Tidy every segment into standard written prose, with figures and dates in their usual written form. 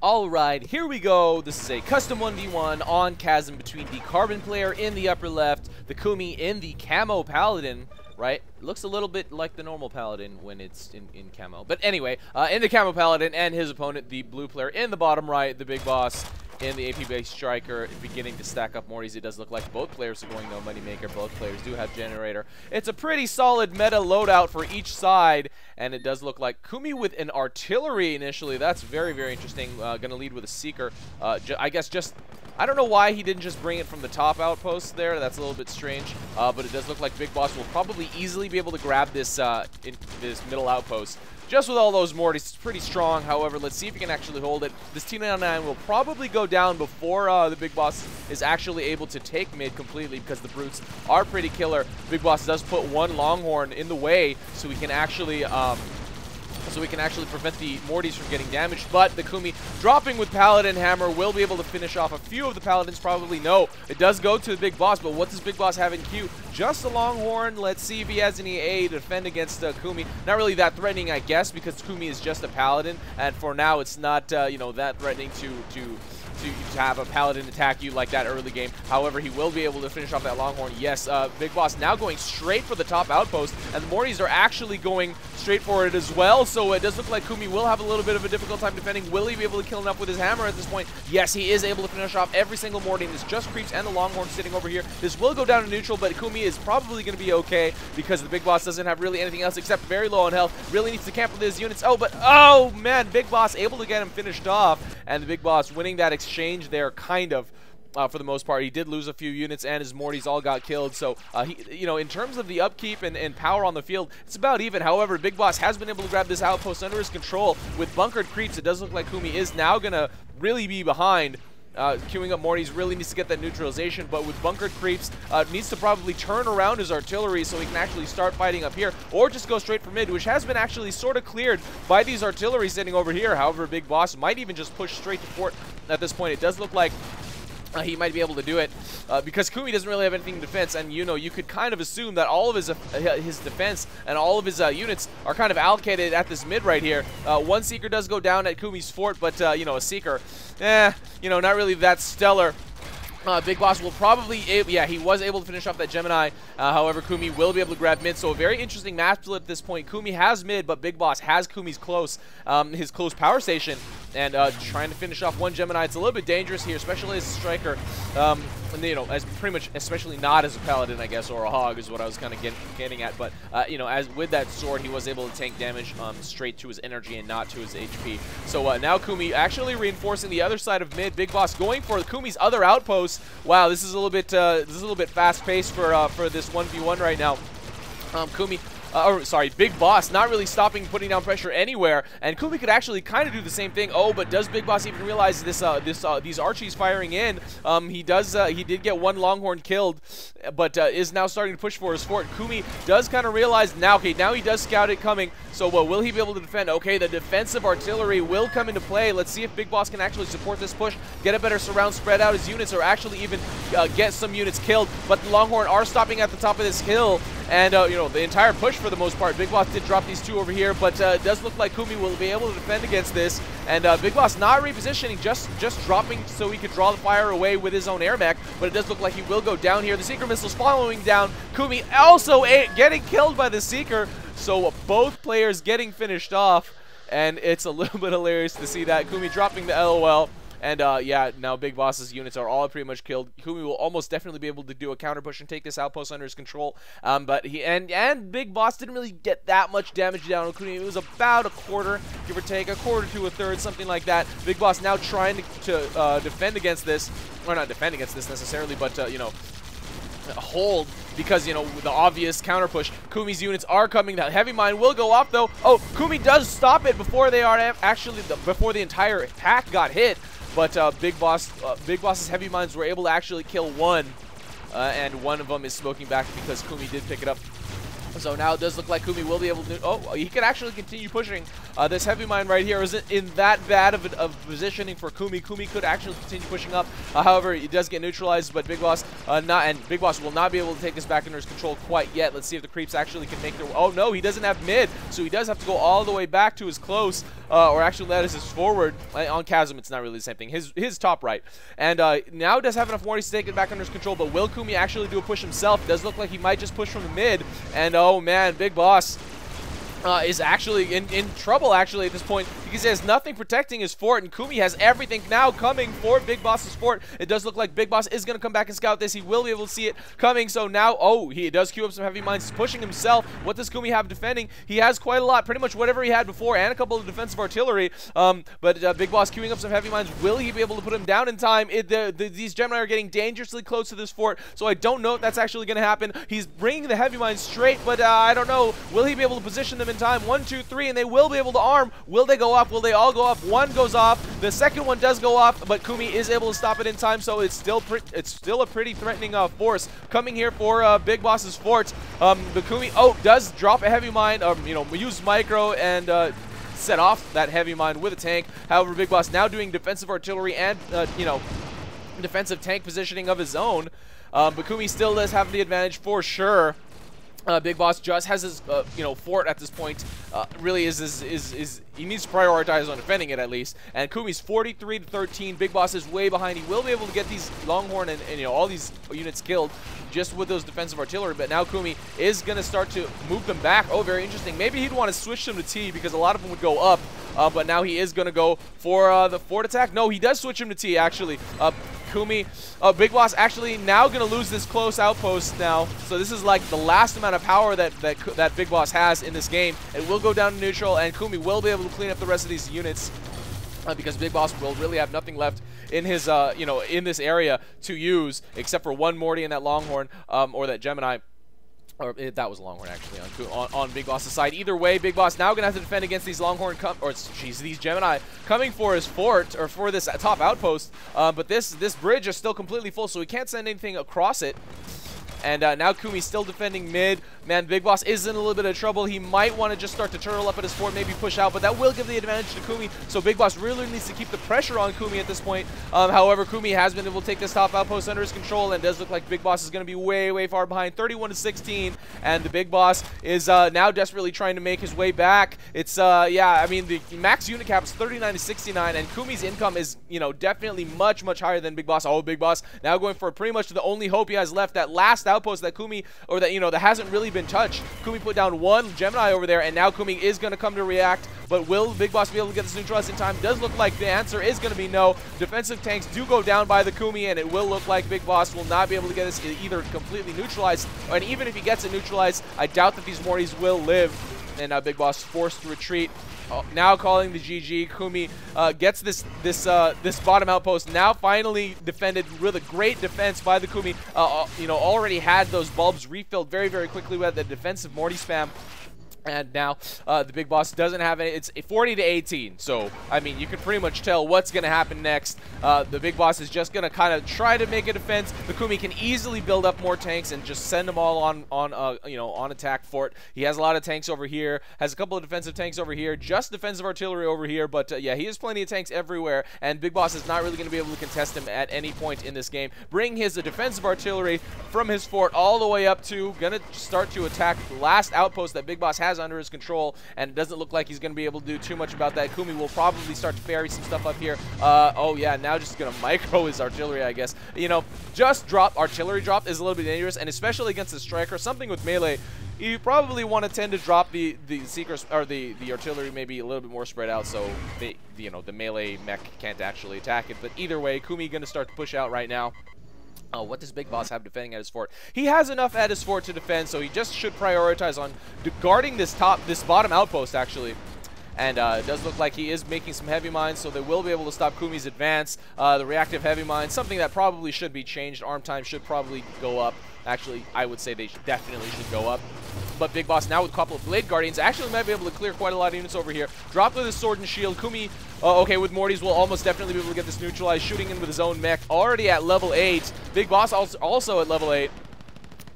Alright, here we go. This is a custom 1v1 on Chasm between the Carbon player in the upper left, Thekhumi in the Camo Paladin, right? It looks a little bit like the normal Paladin when it's in Camo. But anyway, in the Camo Paladin and his opponent, the blue player in the bottom right, the Big Boss in the AP-based Striker, beginning to stack up Mortys. It does look like both players are going no Moneymaker. Both players do have Generator. It's a pretty solid meta loadout for each side, and it does look like Kumi with an Artillery initially. That's very, very interesting. Gonna lead with a Seeker. I guess just... I don't know why he didn't just bring it from the top outpost there. That's a little bit strange. But it does look like Big Boss will probably easily be able to grab this, this middle outpost. Just with all those Mortys, it's pretty strong. However, let's see if he can actually hold it. This T99 will probably go down before the Big Boss is actually able to take mid completely, because the Brutes are pretty killer. Big Boss does put one Longhorn in the way, so we can actually prevent the Mortys from getting damaged. But the Kumi dropping with Paladin Hammer will be able to finish off a few of the Paladins. Probably no. It does go to the Big Boss, but what does Big Boss have in queue? Just a Longhorn. Let's see if he has any A to defend against Kumi. Not really that threatening, I guess, because Kumi is just a Paladin, and for now it's not you know, that threatening to have a Paladin attack you like that early game. However, he will be able to finish off that Longhorn. Yes, Big Boss now going straight for the top outpost, and the Mortys are actually going straight for it as well, so it does look like Kumi will have a little bit of a difficult time defending. Will he be able to kill enough with his hammer at this point? Yes, he is able to finish off every single Morty, and it's just Creeps and the Longhorn sitting over here. This will go down to neutral, but Kumi is probably going to be okay, because the Big Boss doesn't have really anything else except very low on health. Really needs to camp with his units. Oh man, Big Boss able to get him finished off, and the Big Boss winning that exchange there, kind of. For the most part, he did lose a few units, and his Mortys all got killed. So, you know, in terms of the upkeep and power on the field, it's about even. However, Big Boss has been able to grab this outpost under his control with bunkered creeps. It does look like Kumi is now gonna really be behind. Queuing up Mortys, really needs to get that neutralization, but with bunkered creeps, needs to probably turn around his artillery so he can actually start fighting up here, or just go straight for mid, which has been actually sort of cleared by these artillery sitting over here. However, Big Boss might even just push straight to fort at this point. It does look like he might be able to do it because Kumi doesn't really have anything in defense, and you know, you could kind of assume that all of his defense and all of his units are kind of allocated at this mid right here. One Seeker does go down at Kumi's fort, but you know, a Seeker, you know, not really that stellar. Big Boss will probably, yeah, he was able to finish off that Gemini. However, Kumi will be able to grab mid. So a very interesting map split at this point. Kumi has mid, but Big Boss has Kumi's his close power station, and trying to finish off one Gemini. It's a little bit dangerous here, especially as a Striker. And, you know, as pretty much, especially not as a Paladin, I guess, or a Hog is what I was kind of getting at. But you know, as with that sword, he was able to tank damage straight to his energy and not to his HP. So now Kumi actually reinforcing the other side of mid. Big Boss going for Kumi's other outpost. Wow, this is a little bit fast-paced for this 1v1 right now. Big Boss not really stopping putting down pressure anywhere, and Kumi could actually kind of do the same thing. Oh, but does Big Boss even realize this? These Archies firing in? He did get one Longhorn killed, but is now starting to push for his fort. Kumi does kind of realize now. Okay, now he does scout it coming. So will he be able to defend? Okay, the defensive artillery will come into play. Let's see if Big Boss can actually support this push, get a better surround, spread out his units, or actually even get some units killed. But the Longhorn are stopping at the top of this hill, and you know, the entire push for the most part. Big Boss did drop these two over here, but it does look like Kumi will be able to defend against this. And Big Boss not repositioning, just dropping so he could draw the fire away with his own AirMech. But it does look like he will go down here. The Seeker missiles following down. Kumi also getting killed by the Seeker. So both players getting finished off, and it's a little bit hilarious to see that. Kumi dropping the LOL. And yeah, now Big Boss's units are all pretty much killed. Kumi will almost definitely be able to do a counter push and take this outpost under his control. But he and Big Boss didn't really get that much damage down on Kumi. It was about a quarter, give or take, a quarter to a third, something like that. Big Boss now trying to defend against this, or not defend against this necessarily, but you know, hold, because, you know, the obvious counter push. Kumi's units are coming. That heavy mine will go off though. Oh, Kumi does stop it before they are actually before the entire pack got hit. But Big Boss's heavy mines were able to actually kill one, and one of them is smoking back because Kumi did pick it up So now it does look like Kumi will be able to... Oh, he can actually continue pushing. This heavy mine right here isn't in that bad of positioning for Kumi. Kumi could actually continue pushing up. However, it does get neutralized, but Big Boss Big Boss will not be able to take this back under his control quite yet. Let's see if the creeps actually can make their... Oh, no, he doesn't have mid, so he does have to go all the way back to his close, or actually that is his forward. On Chasm, it's not really the same thing. His top right. And now does have enough Mortys to take it back under his control, but will Kumi actually do a push himself? Does look like he might just push from the mid, and oh man, Big Boss is actually in trouble actually at this point, because he has nothing protecting his fort, and Kumi has everything now coming for Big Boss's fort. It does look like Big Boss is going to come back and scout this. He will be able to see it coming, so now, oh, he does queue up some heavy mines. He's pushing himself. What does Kumi have defending? He has quite a lot, pretty much whatever he had before, and a couple of defensive artillery, but Big Boss queuing up some heavy mines. Will he be able to put him down in time? These Gemini are getting dangerously close to this fort, so I don't know if that's actually going to happen. He's bringing the heavy mines straight, but I don't know. Will he be able to position them in time? 1, 2, 3, and they will be able to arm. Will they go off? Will they all go off? One goes off. The second one does go off, but Kumi is able to stop it in time, so it's still a pretty threatening force coming here for Big Boss's fort. But Kumi, does drop a heavy mine, use micro and set off that heavy mine with a tank. However, Big Boss now doing defensive artillery and, defensive tank positioning of his own. But Kumi still does have the advantage for sure. Big Boss just has his, fort at this point. Really is he needs to prioritize on defending it at least. And Kumi's 43-13. Big Boss is way behind. He will be able to get these Longhorn and all these units killed just with those defensive artillery. But now Kumi is going to start to move them back. Oh, very interesting. Maybe he'd want to switch them to T because a lot of them would go up. But now he is going to go for the fort attack. No, he does switch him to T actually. Kumi, Big Boss actually now going to lose this close outpost now. So this is like the last amount of power that Big Boss has in this game. It will go down to neutral, and Kumi will be able to clean up the rest of these units because Big Boss will really have nothing left in his, in this area to use except for one Morty and that Longhorn or that Gemini. Or that was Longhorn actually on Big Boss's side. Either way, Big Boss now gonna have to defend against these Longhorn these Gemini coming for his fort or for this top outpost. But this bridge is still completely full, so he can't send anything across it. And now Kumi's still defending mid. Man, Big Boss is in a little bit of trouble. He might want to just start to turtle up at his fort, maybe push out, but that will give the advantage to Kumi. So Big Boss really needs to keep the pressure on Kumi at this point. However, Kumi has been able to take this top outpost under his control, and it does look like Big Boss is going to be way, way far behind, 31-16. And the Big Boss is now desperately trying to make his way back. It's, yeah, I mean, the max unit cap is 39-69, and Kumi's income is, definitely much, much higher than Big Boss. Oh, Big Boss now going for pretty much the only hope he has left, that last outpost that Kumi, or that, that hasn't really been touched. Kumi put down one Gemini over there, and now Kumi is going to come to react. But will Big Boss be able to get this neutralized in time? Does look like the answer is going to be no. Defensive tanks do go down by the Kumi, and it will look like Big Boss will not be able to get this either completely neutralized, and even if he gets it neutralized, I doubt that these Mortys will live. And now Big Boss forced to retreat. Now calling the GG. Kumi gets this bottom outpost. Now finally defended with a great defense by the Kumi. Already had those bulbs refilled very, very quickly with the defensive Morty spam. And now the Big Boss doesn't have any. It's 40-18. So, I mean, you can pretty much tell what's going to happen next. The Big Boss is just going to kind of try to make a defense. The Kumi can easily build up more tanks and just send them all on attack fort. He has a lot of tanks over here. Has a couple of defensive tanks over here. Just defensive artillery over here. But, yeah, he has plenty of tanks everywhere. And Big Boss is not really going to be able to contest him at any point in this game. Bring his defensive artillery from his fort all the way up to going to start to attack the last outpost that Big Boss has under his control, and it doesn't look like he's going to be able to do too much about that. Kumi will probably start to ferry some stuff up here. Oh yeah, now just going to micro his artillery, I guess. Just artillery drop is a little bit dangerous, and especially against the striker, something with melee, you probably want to tend to drop the seekers or the artillery maybe a little bit more spread out, so the melee mech can't actually attack it. But either way, Kumi going to start to push out right now. What does Big Boss have defending at his fort? He has enough at his fort to defend, so he just should prioritize on guarding this bottom outpost, actually. And it does look like he is making some heavy mines, so they will be able to stop Kumi's advance. The reactive heavy mine, something that probably should be changed. Arm time should probably go up. Actually, I would say they definitely should go up. But Big Boss now with a couple of Blade Guardians actually might be able to clear quite a lot of units over here. Dropped with his sword and shield. Kumi, okay, with Mortys will almost definitely be able to get this neutralized, shooting in with his own mech. Already at level 8. Big Boss also at level 8.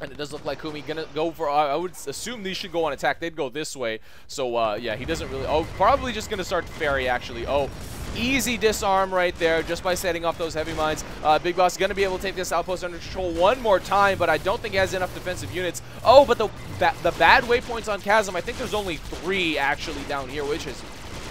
And it does look like Kumi gonna go for, I would assume these should go on attack. They'd go this way. So, yeah, he doesn't really, oh, probably just gonna start Fairy, actually. Oh, easy disarm right there just by setting off those heavy mines. Big Boss is gonna be able to take this outpost under control one more time, but I don't think he has enough defensive units. Oh, but the bad waypoints on Chasm, I think there's only 3 actually down here, which is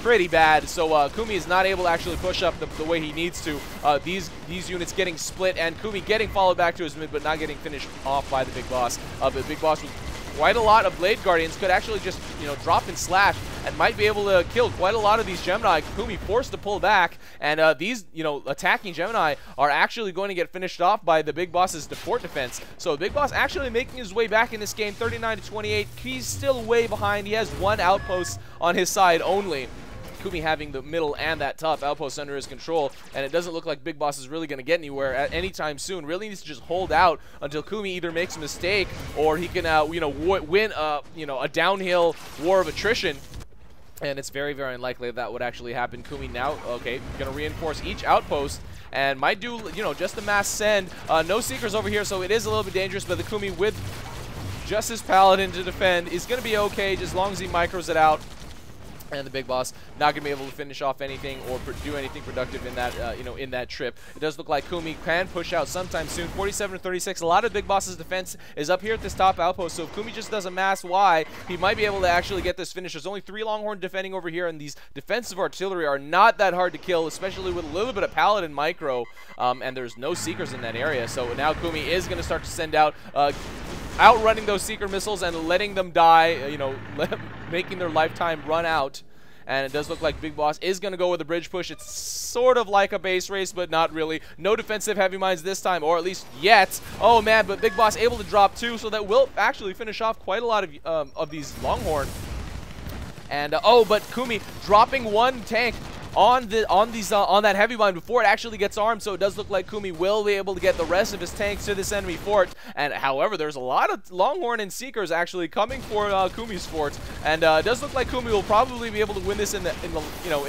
pretty bad. So Kumi is not able to actually push up the way he needs to. These units getting split, and Kumi getting followed back to his mid, but not getting finished off by the Big Boss. But Big Boss with quite a lot of Blade Guardians could actually just, you know, drop and slash and might be able to kill quite a lot of these Gemini. Kumi forced to pull back, and these, you know, attacking Gemini are actually going to get finished off by the Big Boss's fort defense. So Big Boss actually making his way back in this game, 39-28. He's still way behind. He has 1 outpost on his side only. Kumi having the middle and that top outpost under his control, and it doesn't look like Big Boss is really going to get anywhere at any time soon. Really needs to just hold out until Kumi either makes a mistake or he can, you know, win, you know, a downhill war of attrition. And it's very, very unlikely that would actually happen. Kumi now, okay, going to reinforce each outpost and might do, you know, just a mass send. No Seekers over here, so it is a little bit dangerous, but the Kumi with just his Paladin to defend is going to be okay as long as he micros it out. And the Big Boss not going to be able to finish off anything or do anything productive in that, you know, in that trip. It does look like Kumi can push out sometime soon. 47-36. A lot of Big Boss's defense is up here at this top outpost. So if Kumi just does a mass Y, he might be able to actually get this finish. There's only 3 Longhorn defending over here, and these defensive artillery are not that hard to kill, especially with a little bit of Paladin micro. And there's no Seekers in that area. So now Kumi is going to start to send out, outrunning those Seeker missiles and letting them die, you know, making their lifetime run out. And it does look like Big Boss is going to go with a bridge push. It's sort of like a base race, but not really. No defensive heavy mines this time, or at least yet. Oh, man, but Big Boss able to drop 2, so that will actually finish off quite a lot of these Longhorn. And, oh, but Kumi dropping 1 tank on that heavy mine before it actually gets armed, so it does look like Kumi will be able to get the rest of his tanks to this enemy fort. And however, there's a lot of Longhorn and Seekers actually coming for Kumi's fort, and it does look like Kumi will probably be able to win this in the you know,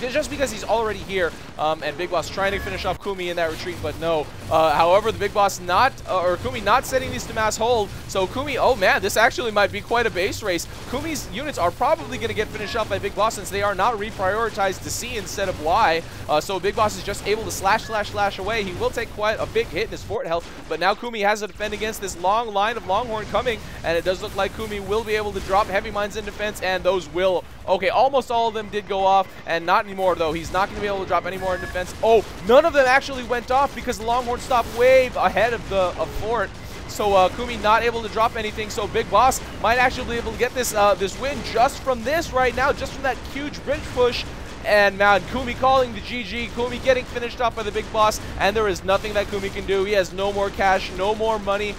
just because he's already here, and Big Boss trying to finish off Kumi in that retreat, but no. However, the Big Boss or Kumi not setting these to mass hold, so Kumi, oh man, this actually might be quite a base race. Kumi's units are probably going to get finished off by Big Boss since they are not reprioritized to C instead of Y. So Big Boss is just able to slash away. He will take quite a big hit in his fort health, but now Kumi has to defend against this long line of Longhorn coming, and it does look like Kumi will be able to drop heavy mines in defense, and those will, okay, almost all of them did go off, and not anymore though. He's not going to be able to drop any more in defense. Oh, none of them actually went off because the Longhorn stopped way ahead of the fort. So Kumi not able to drop anything, so Big Boss might actually be able to get this this win just from this right now, just from that huge bridge push. And man, Kumi calling the GG, Kumi getting finished off by the Big Boss, and there is nothing that Kumi can do. He has no more cash, no more money,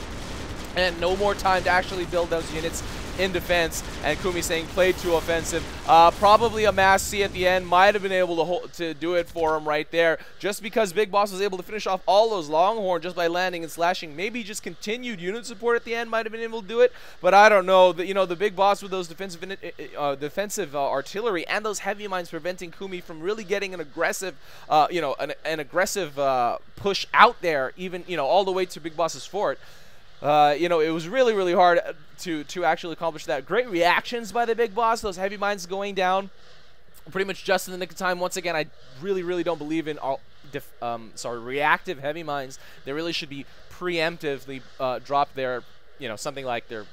and no more time to actually build those units in defense. And Kumi saying play too offensive. Probably a mass C at the end might have been able to do it for him right there, just because Big Boss was able to finish off all those Longhorn just by landing and slashing. Maybe just continued unit support at the end might have been able to do it, but I don't know. You know, the Big Boss with those defensive artillery and those heavy mines preventing Kumi from really getting an aggressive, you know, an aggressive push out there, even, you know, all the way to Big Boss's fort. You know, it was really, really hard to actually accomplish that. Great reactions by the Big Boss. Those heavy mines going down pretty much just in the nick of time. Once again, I really, really don't believe in all reactive heavy mines. They really should be preemptively drop their, you know, something like their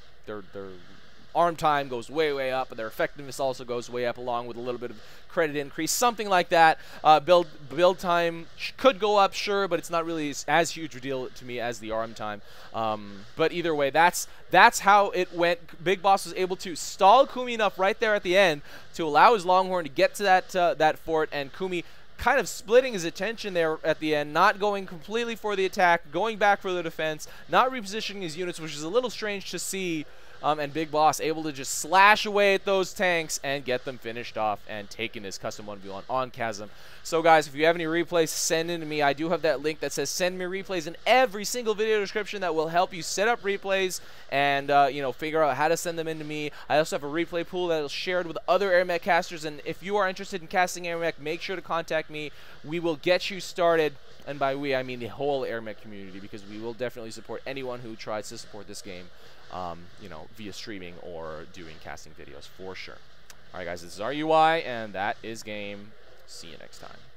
arm time goes way up, but their effectiveness also goes way up, along with a little bit of credit increase, something like that. Build time could go up, sure, but it's not really as huge a deal to me as the arm time. But either way, that's how it went. Big Boss was able to stall Kumi enough right there at the end to allow his Longhorn to get to that fort, and Kumi kind of splitting his attention there at the end, not going completely for the attack, going back for the defense, not repositioning his units, which is a little strange to see. and Big Boss able to just slash away at those tanks and get them finished off and taking his custom 1v1 on Chasm. So guys, if you have any replays, send in to me. I do have that link that says send me replays in every single video description that will help you set up replays and you know, figure out how to send them in to me. I also have a replay pool that is shared with other AirMech casters, and if you are interested in casting AirMech, make sure to contact me. We will get you started, and by we I mean the whole AirMech community, because we will definitely support anyone who tries to support this game, you know, via streaming or doing casting videos for sure. All right, guys, this is our UI, and that is game. See you next time.